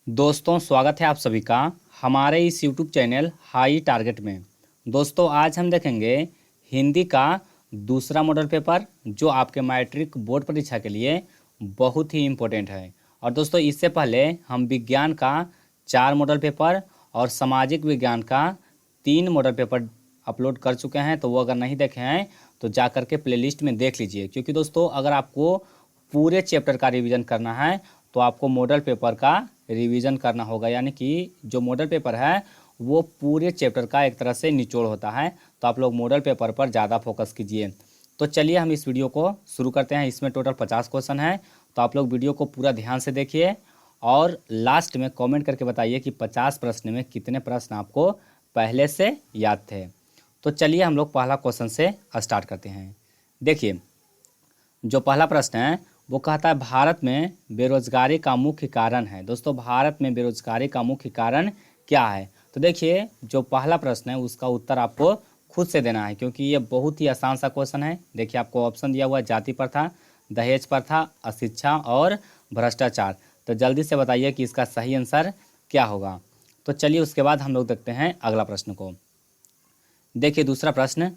दोस्तों स्वागत है आप सभी का हमारे इस YouTube चैनल हाई टारगेट में। दोस्तों आज हम देखेंगे हिंदी का दूसरा मॉडल पेपर जो आपके मैट्रिक बोर्ड परीक्षा के लिए बहुत ही इम्पोर्टेंट है। और दोस्तों इससे पहले हम विज्ञान का 4 मॉडल पेपर और सामाजिक विज्ञान का 3 मॉडल पेपर अपलोड कर चुके हैं, तो वो अगर नहीं देखे हैं तो जा कर के प्लेलिस्ट में देख लीजिए। क्योंकि दोस्तों अगर आपको पूरे चैप्टर का रिवीजन करना है तो आपको मॉडल पेपर का रिवीजन करना होगा, यानी कि जो मॉडल पेपर है वो पूरे चैप्टर का एक तरह से निचोड़ होता है। तो आप लोग मॉडल पेपर पर ज़्यादा फोकस कीजिए। तो चलिए हम इस वीडियो को शुरू करते हैं। इसमें टोटल 50 क्वेश्चन है, तो आप लोग वीडियो को पूरा ध्यान से देखिए और लास्ट में कमेंट करके बताइए कि 50 प्रश्न में कितने प्रश्न आपको पहले से याद थे। तो चलिए हम लोग पहला क्वेश्चन से स्टार्ट करते हैं। देखिए जो पहला प्रश्न है वो कहता है भारत में बेरोजगारी का मुख्य कारण है। दोस्तों भारत में बेरोजगारी का मुख्य कारण क्या है? तो देखिए जो पहला प्रश्न है उसका उत्तर आपको खुद से देना है, क्योंकि ये बहुत ही आसान सा क्वेश्चन है। देखिए आपको ऑप्शन दिया हुआ है जाति प्रथा, दहेज प्रथा, अशिक्षा और भ्रष्टाचार। तो जल्दी से बताइए कि इसका सही आंसर क्या होगा। तो चलिए उसके बाद हम लोग देखते हैं अगला प्रश्न को। देखिए दूसरा प्रश्न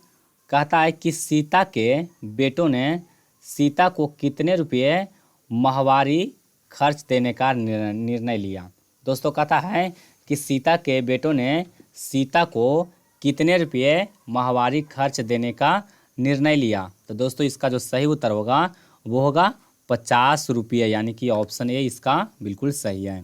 कहता है कि सीता के बेटों ने सीता को कितने रुपये माहवारी खर्च देने का निर्णय लिया। दोस्तों कहता है कि सीता के बेटों ने सीता को कितने रुपये माहवारी खर्च देने का निर्णय लिया। तो दोस्तों इसका जो सही उत्तर होगा वो होगा 50 रुपये, यानी कि ऑप्शन ए इसका बिल्कुल सही है।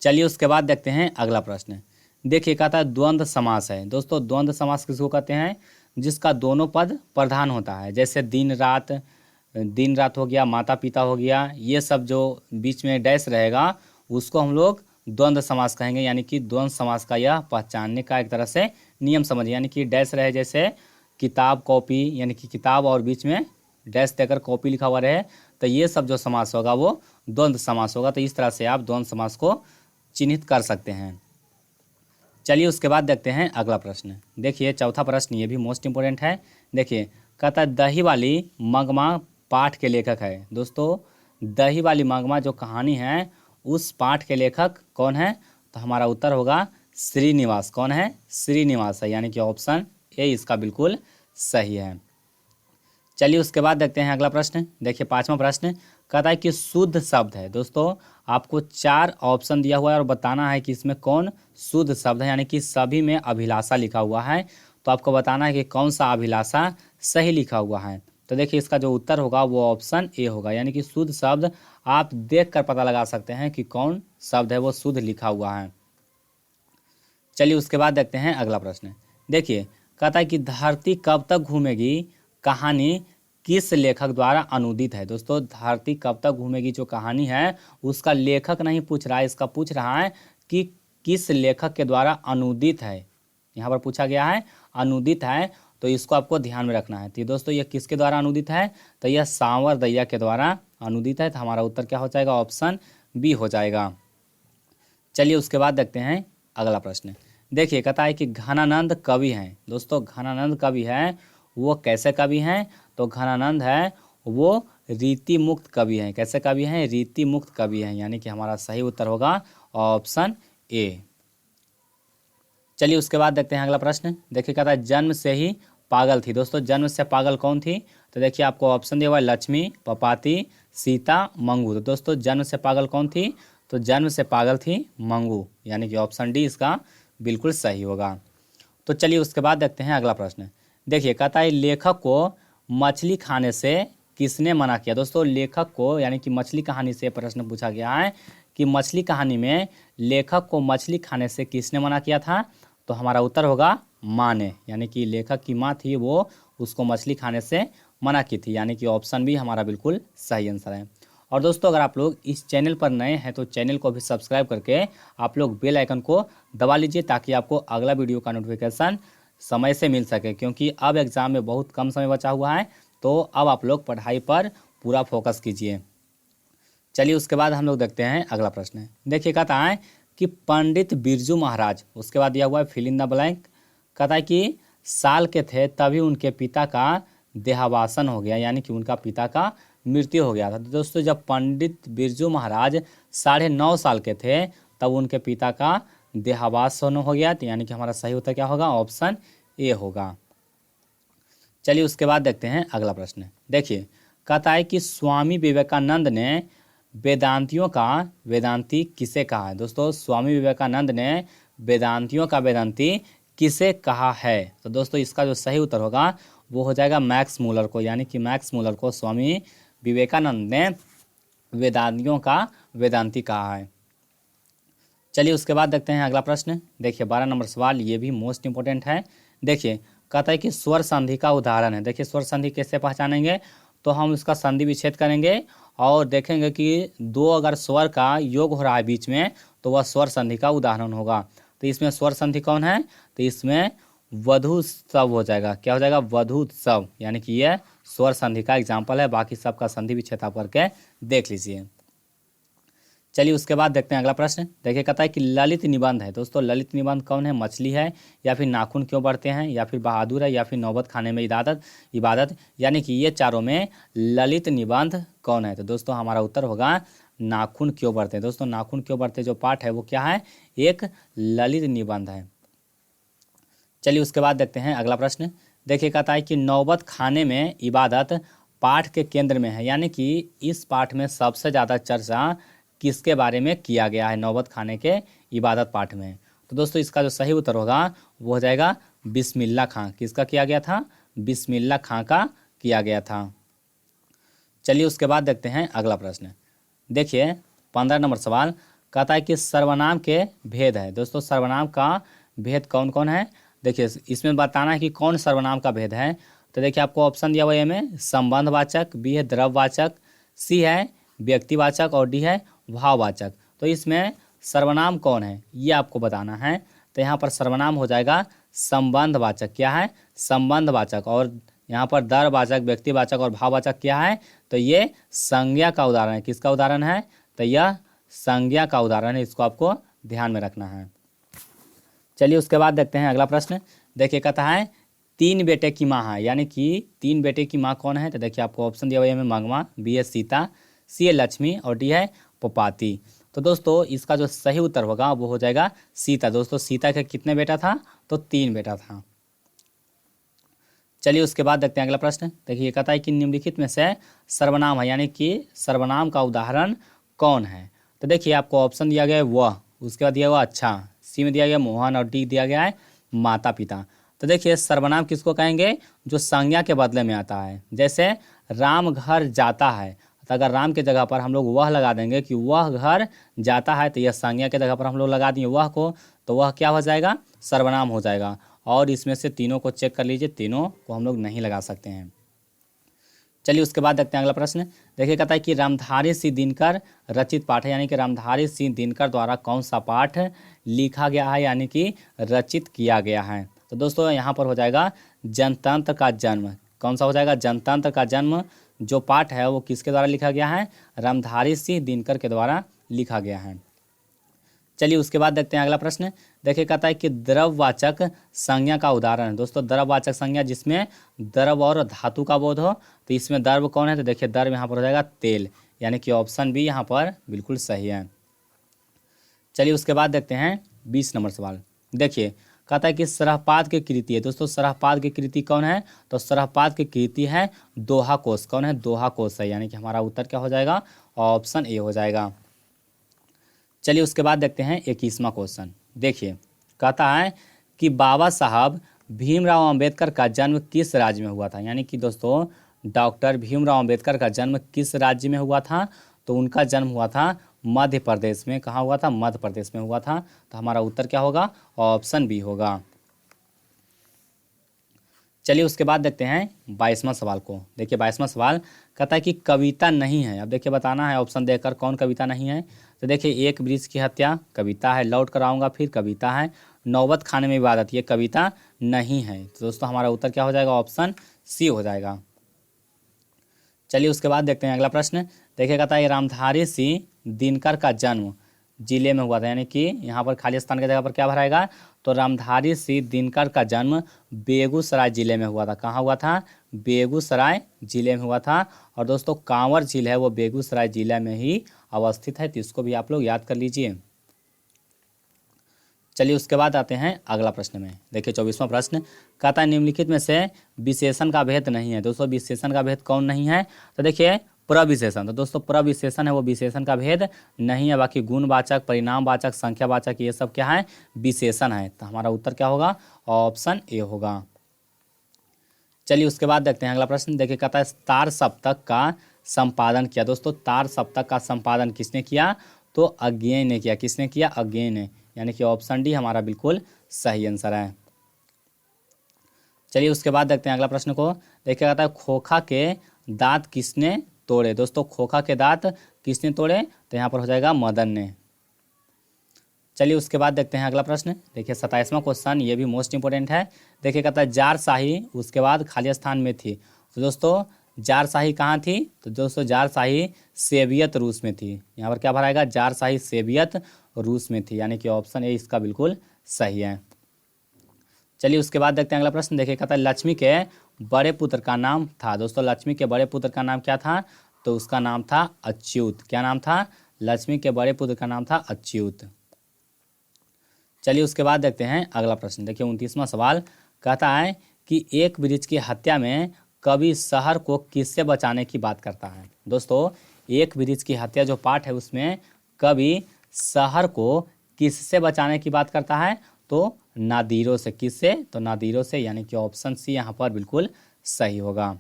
चलिए उसके बाद देखते हैं अगला प्रश्न। देखिए कहता है द्वंद्व समास है। दोस्तों द्वंद्व समास किसको कहते हैं? जिसका दोनों पद प्रधान होता है, जैसे दिन रात हो गया, माता पिता हो गया, ये सब जो बीच में डैश रहेगा उसको हम लोग द्वंद्व समास कहेंगे। यानी कि द्वंद्व समास का यह पहचानने का एक तरह से नियम समझिए। यानी कि डैश रहे जैसे किताब कॉपी, यानी कि किताब और बीच में डैश देकर कॉपी लिखा हुआ रहे, तो ये सब जो समास होगा वो द्वंद्व समास होगा। तो इस तरह से आप द्वंद्व समास को चिन्हित कर सकते हैं। चलिए उसके बाद देखते हैं अगला प्रश्न। देखिए चौथा प्रश्न ये भी मोस्ट इंपोर्टेंट है। देखिए कहता है दही वाली मगमा पाठ के लेखक है। दोस्तों दही वाली मगमा जो कहानी है उस पाठ के लेखक कौन है? तो हमारा उत्तर होगा श्रीनिवास। कौन है? श्रीनिवास है, यानी कि ऑप्शन ए इसका बिल्कुल सही है। चलिए उसके बाद देखते हैं अगला प्रश्न। देखिए पांचवा प्रश्न कहता है कि शुद्ध शब्द है। दोस्तों आपको 4 ऑप्शन दिया हुआ है और बताना है कि इसमें कौन शुद्ध शब्द है, यानी कि सभी में अभिलाषा लिखा हुआ है। तो आपको बताना है कि कौन सा अभिलाषा सही लिखा हुआ है। तो देखिए इसका जो उत्तर होगा वो ऑप्शन ए होगा, यानी कि शुद्ध शब्द आप देख कर पता लगा सकते हैं कि कौन शब्द है वो शुद्ध लिखा हुआ है। चलिए उसके बाद देखते हैं अगला प्रश्न। देखिए कहता है कि धरती कब तक घूमेगी कहानी किस लेखक द्वारा अनुदित है। दोस्तों धरती कब तक घूमेगी जो कहानी है उसका लेखक नहीं पूछ रहा है, इसका पूछ रहा है कि किस लेखक के द्वारा अनुदित है। यहाँ पर पूछा गया है अनुदित है, तो इसको आपको ध्यान में रखना है। तो दोस्तों ये किसके द्वारा अनुदित है? तो यह सांवर दैया के द्वारा अनुदित है। तो हमारा उत्तर क्या हो जाएगा? ऑप्शन बी हो जाएगा। चलिए उसके बाद देखते हैं अगला प्रश्न। देखिए कहता है कि घनानंद कवि हैं। दोस्तों घनानंद कवि है वो कैसे कवि हैं? तो घनानंद है वो रीति मुक्त कवि हैं। कैसे कवि हैं? रीति मुक्त कवि हैं, यानी कि हमारा सही उत्तर होगा ऑप्शन ए। चलिए उसके बाद देखते हैं अगला प्रश्न। देखिए कहता है जन्म से ही पागल थी। दोस्तों जन्म से पागल कौन थी? तो देखिए आपको ऑप्शन दिया हुआ है लक्ष्मी, पपाती, सीता, मंगू। तो दोस्तों जन्म से पागल कौन थी? तो जन्म से पागल थी मंगू, यानी कि ऑप्शन डी इसका बिल्कुल सही होगा। तो चलिए उसके बाद देखते हैं अगला प्रश्न। देखिए कहता है लेखक को मछली खाने से किसने मना किया। दोस्तों लेखक को, यानी कि मछली कहानी से प्रश्न पूछा गया है कि मछली कहानी में लेखक को मछली खाने से किसने मना किया था। तो हमारा उत्तर होगा माँ ने, यानी कि लेखक की माँ थी वो उसको मछली खाने से मना की थी, यानी कि ऑप्शन भी हमारा बिल्कुल सही आंसर है। और दोस्तों अगर आप लोग इस चैनल पर नए हैं तो चैनल को भी सब्सक्राइब करके आप लोग बेल आइकन को दबा लीजिए, ताकि आपको अगला वीडियो का नोटिफिकेशन समय से मिल सके। क्योंकि अब एग्ज़ाम में बहुत कम समय बचा हुआ है, तो अब आप लोग पढ़ाई पर पूरा फोकस कीजिए। चलिए उसके बाद हम लोग देखते हैं अगला प्रश्न। देखिए कहता है कि पंडित बिरजू महाराज, उसके बाद दिया हुआ है फिल इन द ब्लैंक। कहता है कि साल के थे तभी उनके पिता का देहावसान हो गया, यानी कि उनका पिता का मृत्यु हो गया था। तो दोस्तों जब पंडित बिरजू महाराज 9.5 साल के थे तब उनके पिता का देहावसान हो गया। तो यानी कि हमारा सही उत्तर क्या होगा, ऑप्शन ए होगा। चलिए उसके बाद देखते हैं अगला प्रश्न। देखिए कहता है कि स्वामी विवेकानंद ने वेदांतियों का वेदांती किसे कहा है। दोस्तों स्वामी विवेकानंद ने वेदांतियों का वेदांती किसे कहा है। तो दोस्तों इसका जो सही उत्तर होगा वो हो जाएगा मैक्स मूलर को। यानी कि मैक्स मूलर को स्वामी विवेकानंद ने वेदांतियों का वेदांती कहा है। चलिए उसके बाद देखते हैं अगला प्रश्न। देखिए 12 नंबर सवाल, ये भी मोस्ट इंपॉर्टेंट है। देखिए कहता है कि स्वर संधि का उदाहरण है। देखिए स्वर संधि कैसे पहचानेंगे, तो हम इसका संधि विच्छेद करेंगे और देखेंगे कि दो अगर स्वर का योग हो रहा है बीच में तो वह स्वर संधि का उदाहरण होगा। तो इसमें स्वर संधि कौन है, तो इसमें वधूत्सव हो जाएगा। क्या हो जाएगा, वधूत्सव। यानी कि यह स्वर संधि का एग्जाम्पल है। बाकी सबका संधि विच्छेद आप करके देख लीजिए। चलिए उसके बाद देखते हैं अगला प्रश्न। देखिए कहता है कि ललित निबंध है। दोस्तों ललित निबंध कौन है, मछली है या फिर नाखून क्यों बढ़ते हैं या फिर बहादुर है या फिर नौबत खाने में इबादत यानी कि ये चारों में ललित निबंध कौन है। तो दोस्तों हमारा उत्तर होगा नाखून क्यों बढ़ते हैं। दोस्तों नाखून क्यों बढ़ते जो पाठ है वो क्या है, एक ललित निबंध है। चलिए उसके बाद देखते हैं अगला प्रश्न। देखिए कहता है कि नौबत खाने में इबादत पाठ के केंद्र में है। यानी कि इस पाठ में सबसे ज़्यादा चर्चा किसके बारे में किया गया है, नौबत खाने के इबादत पाठ में। तो दोस्तों इसका जो सही उत्तर होगा वो हो जाएगा बिस्मिल्ला खां। किसका किया गया था, बिस्मिल्ला खां का किया गया था। चलिए उसके बाद देखते हैं अगला प्रश्न। देखिए 15 नंबर सवाल कहता है कि सर्वनाम के भेद है। दोस्तों सर्वनाम का भेद कौन कौन है, देखिए इसमें बताना है कि कौन सर्वनाम का भेद है। तो देखिए आपको ऑप्शन दिया हुआ है में संबंधवाचक, बी है द्रव्यवाचक, सी है व्यक्तिवाचक और डी है भाववाचक। तो इसमें सर्वनाम कौन है ये आपको बताना है। तो यहाँ पर सर्वनाम हो जाएगा संबंधवाचक। क्या है, संबंधवाचक। और यहाँ पर द्रव्यवाचक, व्यक्तिवाचक और भाववाचक क्या है, तो ये संज्ञा का उदाहरण है। किसका उदाहरण है, तो यह संज्ञा का उदाहरण है। इसको आपको ध्यान में रखना है। चलिए उसके बाद देखते हैं अगला प्रश्न। देखिए कहता है 3 बेटे की माँ है। यानी कि 3 बेटे की माँ कौन है, तो देखिए आपको ऑप्शन दिया हुआ है में मंगवा, बी है सीता, सी है लक्ष्मी और डी है पोपाती। तो दोस्तों इसका जो सही उत्तर होगा वो हो जाएगा सीता। दोस्तों सीता के कितने बेटा था, तो 3 बेटा था। चलिए उसके बाद देखते हैं अगला प्रश्न। देखिए कहता है कि निम्नलिखित में से सर्वनाम है, यानी कि सर्वनाम का उदाहरण कौन है। तो देखिए आपको ऑप्शन दिया गया है वह, उसके बाद दिया हुआ अच्छा, सी में दिया गया मोहन और डी दिया गया है माता पिता। तो देखिए सर्वनाम किसको कहेंगे, जो संज्ञा के बदले में आता है। जैसे राम घर जाता है, तो अगर राम के जगह पर हम लोग वह लगा देंगे कि वह घर जाता है, तो यह संज्ञा के जगह पर हम लोग लगा दिए वह को, तो वह क्या हो जाएगा, सर्वनाम हो जाएगा। और इसमें से तीनों को चेक कर लीजिए, तीनों को हम लोग नहीं लगा सकते हैं। चलिए उसके बाद देखते हैं अगला प्रश्न। देखिए कहता है कि रामधारी सिंह दिनकर रचित पाठ है। यानी कि रामधारी सिंह दिनकर द्वारा कौन सा पाठ लिखा गया है, यानी कि रचित किया गया है। तो दोस्तों यहाँ पर हो जाएगा जनतंत्र का जन्म। कौन सा हो जाएगा, जनतंत्र का जन्म। जो पाठ है वो किसके द्वारा लिखा गया है, रामधारी सिंह दिनकर के द्वारा लिखा गया है। चलिए उसके बाद देखते हैं अगला प्रश्न। देखिए कहता है कि द्रव्यवाचक संज्ञा का उदाहरण है। दोस्तों द्रव्यवाचक संज्ञा जिसमें द्रव और धातु का बोध हो, तो इसमें द्रव्य कौन है, तो देखिए द्रव्य यहाँ पर हो जाएगा तेल। यानी कि ऑप्शन बी यहाँ पर बिल्कुल सही है। चलिए उसके बाद देखते हैं 20 नंबर सवाल। देखिए कहता है कि सरहपाद की कृति है। दोस्तों सरहपाद की कृति कौन है, तो सरहपाद की कृति है दोहा कोश। कौन है, दोहा कोश है। यानी कि हमारा उत्तर क्या हो जाएगा, ऑप्शन ए हो जाएगा। चलिए उसके बाद देखते हैं 21वां क्वेश्चन। देखिए कहता है कि बाबा साहब भीमराव अंबेडकर का जन्म किस राज्य में हुआ था। यानी कि दोस्तों डॉक्टर भीमराव अंबेडकर का जन्म किस राज्य में हुआ था, तो उनका जन्म हुआ था मध्य प्रदेश में। कहाँ हुआ था, मध्य प्रदेश में हुआ था। तो हमारा उत्तर क्या होगा, ऑप्शन बी होगा। चलिए उसके बाद देखते हैं 22वां सवाल को। देखिए 22वां सवाल कहता है कि कविता नहीं है। अब देखिए बताना है ऑप्शन देकर कौन कविता नहीं है। तो देखिए एक वृक्ष की हत्या कविता है, लौट कर आऊँगा फिर कविता है, नौबत खाने में इबादत ये कविता नहीं है। तो दोस्तों हमारा उत्तर क्या हो जाएगा, ऑप्शन सी हो जाएगा। चलिए उसके बाद देखते हैं अगला प्रश्न। देखिए कहता है रामधारी सिंह दिनकर का जन्म जिले में हुआ था, यानी कि यहाँ पर खाली स्थान की जगह पर क्या भराएगा, तो रामधारी सिंह दिनकर का जन्म बेगूसराय जिले में हुआ था। कहाँ हुआ था, बेगूसराय जिले में हुआ था। और दोस्तों कांवर झील है वो बेगूसराय जिले में ही अवस्थित है, तो इसको भी आप लोग याद कर लीजिए। चलिए उसके बाद आते हैं अगला प्रश्न में। देखिए 24वां प्रश्न कहता है निम्नलिखित में से विशेषण का भेद नहीं है। दोस्तों विशेषण का भेद कौन नहीं है, तो देखिए प्रविशेषण। तो दोस्तों प्रविशेषण है वो विशेषण का भेद नहीं है, बाकी गुणवाचक, परिणामवाचक, संख्यावाचक ये सब क्या है, विशेषण है। तो हमारा उत्तर क्या होगा, ऑप्शन ए होगा। चलिए उसके बाद देखते हैं अगला प्रश्न। देखिए कहता है तार सप्तक का संपादन किया। दोस्तों तार सप्तक का संपादन किसने किया, तो अज्ञेय ने किया। किसने किया, अज्ञेय ने, यानी कि ऑप्शन डी हमारा बिल्कुल सही आंसर है। चलिए उसके बाद देखते हैं अगला प्रश्न को। देखिए कहता है खोखा के दांत किसने तोड़े। दोस्तों खोखा के दांत किसने तोड़े, तो यहाँ पर हो जाएगा मदन ने। चलिए उसके बाद देखते हैं अगला प्रश्न। देखिए 27वां क्वेश्चन, ये भी मोस्ट इंपोर्टेंट है। देखिए कहता है जार शाही उसके बाद खाली स्थान में थी। तो दोस्तों जार शाही कहाँ थी, तो दोस्तों जार शाही सोवियत रूस में थी। यहाँ पर क्या भराएगा, जार शाही सोवियत रूस में थी, यानी कि ऑप्शन ए इसका बिल्कुल सही है। चलिए उसके बाद देखते हैं अगला प्रश्न। देखिए कहता है लक्ष्मी के बड़े पुत्र का नाम था। दोस्तों लक्ष्मी के बड़े पुत्र का नाम क्या था, तो उसका नाम था अच्युत। क्या नाम था, लक्ष्मी के बड़े पुत्र का नाम था अच्युत। चलिए उसके बाद देखते हैं अगला प्रश्न। देखिए 29वां सवाल कहता है कि एक वृक्ष की हत्या में कवि शहर को किससे बचाने की बात करता है। दोस्तों एक वृक्ष की हत्या जो पाठ है उसमें कवि शहर को किससे बचाने की बात करता है, तो नादिरों से। किससे, तो नादिरों से, यानी कि ऑप्शन सी यहाँ पर बिल्कुल सही होगा।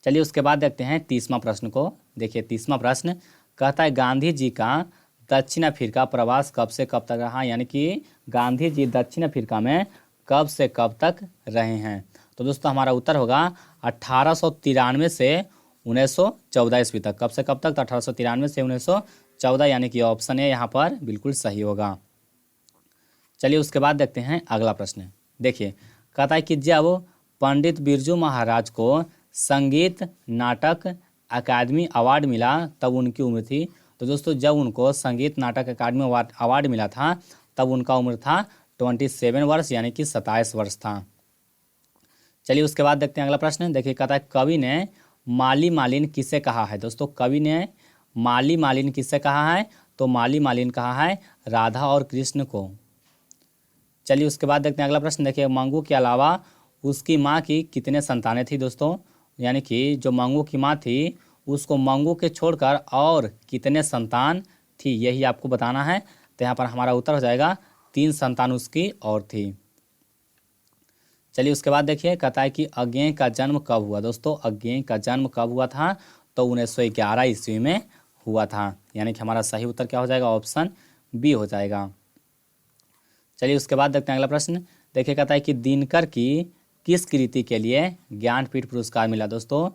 चलिए उसके बाद देखते हैं 30वां प्रश्न को। देखिए 30वां प्रश्न कहता है गांधी जी का दक्षिण अफ्रीका प्रवास कब से कब तक रहा, यानी कि गांधी जी दक्षिण अफ्रीका में कब से कब तक रहे हैं। तो दोस्तों हमारा उत्तर होगा 1893 से 1914 ईस्वी तक। कब से कब तक, तो 1893 से 1914, यानी कि ऑप्शन ए यहाँ पर बिल्कुल सही होगा। चलिए उसके बाद देखते हैं अगला प्रश्न। देखिए कहता है कि जब पंडित बिरजू महाराज को संगीत नाटक अकादमी अवार्ड मिला तब उनकी उम्र थी। तो दोस्तों जब उनको संगीत नाटक अकादमी अवार्ड मिला था तब उनका उम्र था 27 वर्ष, यानी कि 27 वर्ष था। चलिए उसके बाद देखते हैं अगला प्रश्न। देखिए कहता है कवि ने माली मालिन किसे कहा है। दोस्तों कवि ने माली मालिन किससे कहा है, तो माली मालिन कहा है राधा और कृष्ण को। चलिए उसके बाद देखते हैं अगला प्रश्न। देखिए मंगू के अलावा उसकी माँ की कितने संतानें थी। दोस्तों यानी कि जो मंगू की माँ थी उसको मंगू के छोड़कर और कितने संतान थी, यही आपको बताना है। तो यहाँ पर हमारा उत्तर हो जाएगा 3 संतान उसकी और थी। चलिए उसके बाद देखिए कहता है कि अज्ञेय का जन्म कब हुआ। दोस्तों अज्ञेय का जन्म कब हुआ था, तो 1911 ईस्वी में हुआ था, यानी कि हमारा सही उत्तर क्या हो जाएगा, ऑप्शन बी हो जाएगा। चलिए उसके बाद देखते हैं अगला प्रश्न। देखिए कहता है कि दिनकर की किस कृति के लिए ज्ञानपीठ पुरस्कार मिला। दोस्तों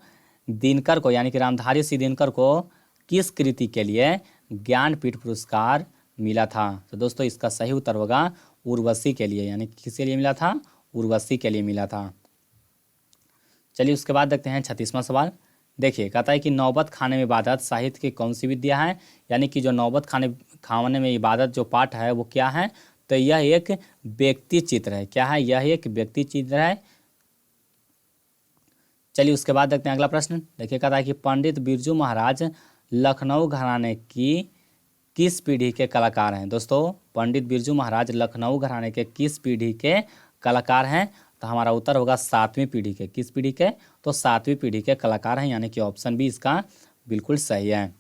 दिनकर को, यानी कि रामधारी सिंह दिनकर को किस कृति के लिए ज्ञानपीठ पुरस्कार मिला था। तो दोस्तों इसका सही उत्तर होगा उर्वशी के लिए, यानी कि किसके लिए मिला था, उर्वशी के लिए मिला था। चलिए उसके बाद देखते हैं 36वां सवाल। देखिए कहता है कि नौबत खाने में इबादत साहित्य की कौन सी विद्या है, यानी कि जो नौबत खाने में इबादत जो पाठ है वो क्या है, तो यह एक व्यक्ति चित्र है। क्या है, यह एक व्यक्ति चित्र है। चलिए उसके बाद देखते हैं अगला प्रश्न। देखिए कहता है कि पंडित बिरजू महाराज लखनऊ घराने की किस पीढ़ी के कलाकार हैं। दोस्तों पंडित बिरजू महाराज लखनऊ घराने के किस पीढ़ी के कलाकार हैं, तो हमारा उत्तर होगा 7वीं पीढ़ी के। किस पीढ़ी के, तो 7वीं पीढ़ी के कलाकार हैं, यानी कि ऑप्शन बी इसका बिल्कुल सही है।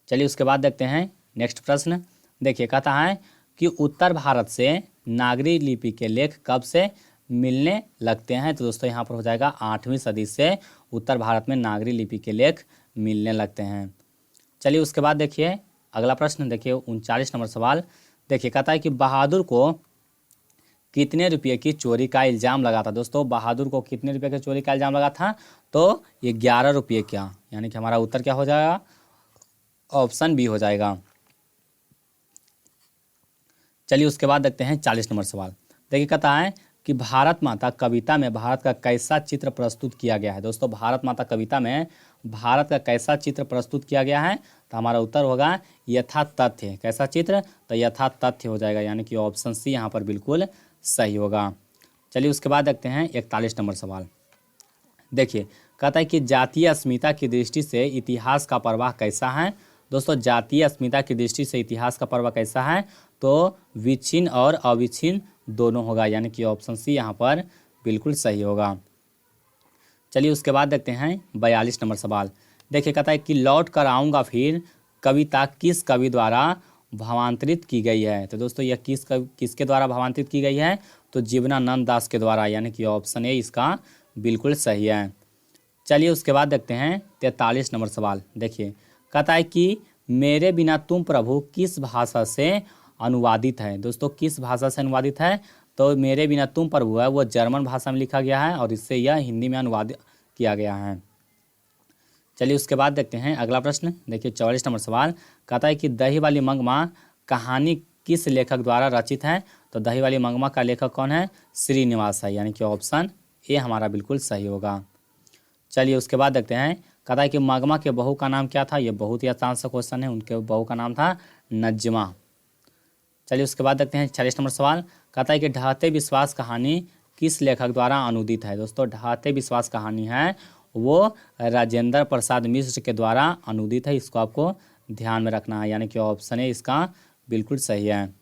चलिए उसके बाद देखते हैं नेक्स्ट प्रश्न। देखिए कहता है कि उत्तर भारत से नागरी लिपि के लेख कब से मिलने लगते हैं। तो दोस्तों यहाँ पर हो जाएगा 8वीं सदी से उत्तर भारत में नागरी लिपि के लेख मिलने लगते हैं। चलिए उसके बाद देखिए अगला प्रश्न। देखिए 39 नंबर सवाल। देखिए कहता है कि बहादुर को कितने रुपये की चोरी का इल्ज़ाम लगा था। दोस्तों बहादुर को कितने रुपये की चोरी का इल्ज़ाम लगा था, तो ये 11 रुपये का, यानी कि हमारा उत्तर क्या हो जाएगा, ऑप्शन बी हो जाएगा। चलिए उसके बाद देखते हैं 40 नंबर सवाल। देखिए कहता है कि भारत माता कविता में भारत का कैसा चित्र प्रस्तुत किया गया है। दोस्तों भारत माता कविता में भारत का कैसा चित्र प्रस्तुत किया गया है, तो हमारा उत्तर होगा यथा तथ्य। कैसा चित्र, तो यथा तथ्य हो जाएगा, यानी कि ऑप्शन सी यहाँ पर बिल्कुल सही होगा। चलिए उसके बाद देखते हैं 41 नंबर सवाल। देखिए कहता है कि जातीय अस्मिता की दृष्टि से इतिहास का प्रवाह कैसा है। दोस्तों जातीय अस्मिता की दृष्टि से इतिहास का प्रवाह कैसा है, तो विच्छिन्न और अविच्छिन्न दोनों होगा, यानी कि ऑप्शन सी यहाँ पर बिल्कुल सही होगा। चलिए उसके बाद देखते हैं 42 नंबर सवाल। देखिए कहता है कि लौट कर आऊँगा फिर कविता किस कवि द्वारा भावांतरित की गई है। तो दोस्तों यह किसके द्वारा भावांतरित की गई है, तो जीवनानंद दास के द्वारा, यानी कि ऑप्शन ए इसका बिल्कुल सही है। चलिए उसके बाद देखते हैं 43 नंबर सवाल। देखिए कहता है कि मेरे बिना तुम प्रभु किस भाषा से अनुवादित है। दोस्तों किस भाषा से अनुवादित है, तो मेरे बिना तुम प्रभु है वो जर्मन भाषा में लिखा गया है और इससे यह हिंदी में अनुवादित किया गया है। चलिए उसके बाद देखते हैं अगला प्रश्न। देखिए 44 नंबर सवाल कहता है कि दही वाली मंगमा कहानी किस लेखक द्वारा रचित है। तो दही वाली मंगमा का लेखक कौन है, श्रीनिवास है, यानी कि ऑप्शन ए हमारा बिल्कुल सही होगा। चलिए उसके बाद देखते हैं कहता है कि मंगमा के बहू का नाम क्या था। ये बहुत ही आसान सा क्वेश्चन है, उनके बहू का नाम था नज्मा। चलिए उसके बाद देखते हैं 46 नंबर सवाल कहता है कि ढहते विश्वास कहानी किस लेखक द्वारा अनुदित है। दोस्तों ढहते विश्वास कहानी है वो राजेंद्र प्रसाद मिश्र के द्वारा अनुदित है, इसको आपको ध्यान में रखना है, यानी कि ऑप्शन ए इसका बिल्कुल सही है।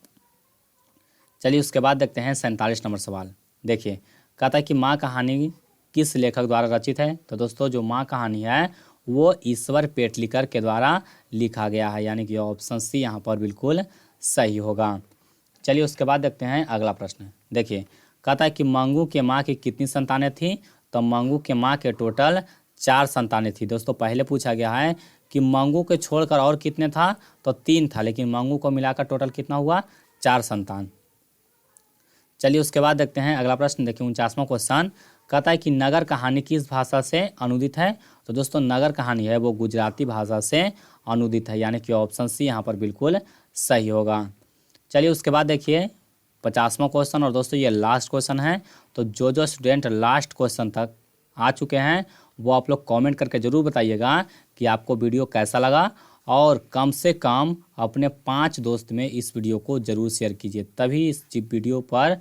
चलिए उसके बाद देखते हैं 47 नंबर सवाल। देखिए कहता है कि माँ कहानी किस लेखक द्वारा रचित है। तो दोस्तों जो माँ कहानी है वो ईश्वर पेटलिकर के द्वारा लिखा गया है, यानी कि ऑप्शन सी यहाँ पर बिल्कुल सही होगा। चलिए उसके बाद देखते हैं अगला प्रश्न। देखिए कहता है कि मंगू के माँ की कितनी संतानें थी। तो मंगू के माँ के टोटल 4 संतानें थी। दोस्तों पहले पूछा गया है कि मंगू के छोड़कर और कितने था, तो 3 था, लेकिन मंगू को मिलाकर टोटल कितना हुआ, 4 संतान। चलिए उसके बाद देखते हैं अगला प्रश्न। देखिए 49वां क्वेश्चन कहता है कि नगर कहानी किस भाषा से अनुदित है। तो दोस्तों नगर कहानी है वो गुजराती भाषा से अनुदित है, यानी कि ऑप्शन सी यहाँ पर बिल्कुल सही होगा। चलिए उसके बाद देखिए 50वां क्वेश्चन, और दोस्तों ये लास्ट क्वेश्चन है। तो जो स्टूडेंट लास्ट क्वेश्चन तक आ चुके हैं वो आप लोग कमेंट करके ज़रूर बताइएगा कि आपको वीडियो कैसा लगा, और कम से कम अपने 5 दोस्त में इस वीडियो को ज़रूर शेयर कीजिए, तभी इस वीडियो पर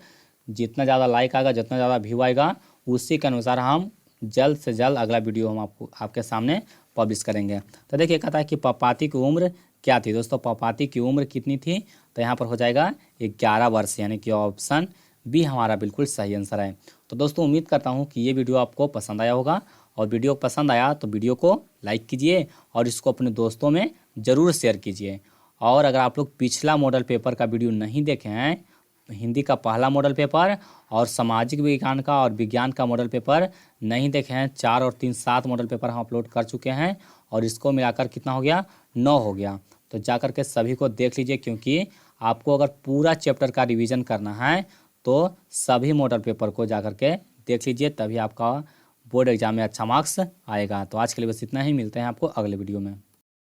जितना ज़्यादा लाइक आएगा, जितना ज़्यादा व्यू आएगा, उसी के अनुसार हम जल्द से जल्द अगला वीडियो हम आपके सामने पब्लिश करेंगे। तो देखिए कहता है कि पपाती की उम्र क्या थी। दोस्तों पपाती की उम्र कितनी थी, तो यहाँ पर हो जाएगा 11 वर्ष, यानी कि ऑप्शन बी हमारा बिल्कुल सही आंसर है। तो दोस्तों उम्मीद करता हूँ कि ये वीडियो आपको पसंद आया होगा, और वीडियो पसंद आया तो वीडियो को लाइक कीजिए और इसको अपने दोस्तों में ज़रूर शेयर कीजिए। और अगर आप लोग पिछला मॉडल पेपर का वीडियो नहीं देखे हैं, हिंदी का पहला मॉडल पेपर और सामाजिक विज्ञान का और विज्ञान का मॉडल पेपर नहीं देखे हैं, 4 और 3 7 मॉडल पेपर हम अपलोड कर चुके हैं, और इसको मिलाकर कितना हो गया, 9 हो गया। तो जाकर के सभी को देख लीजिए, क्योंकि आपको अगर पूरा चैप्टर का रिवीजन करना है तो सभी मॉडल पेपर को जाकर के देख लीजिए, तभी आपका बोर्ड एग्जाम में अच्छा मार्क्स आएगा। तो आज के लिए बस इतना ही, मिलते हैं आपको अगले वीडियो में।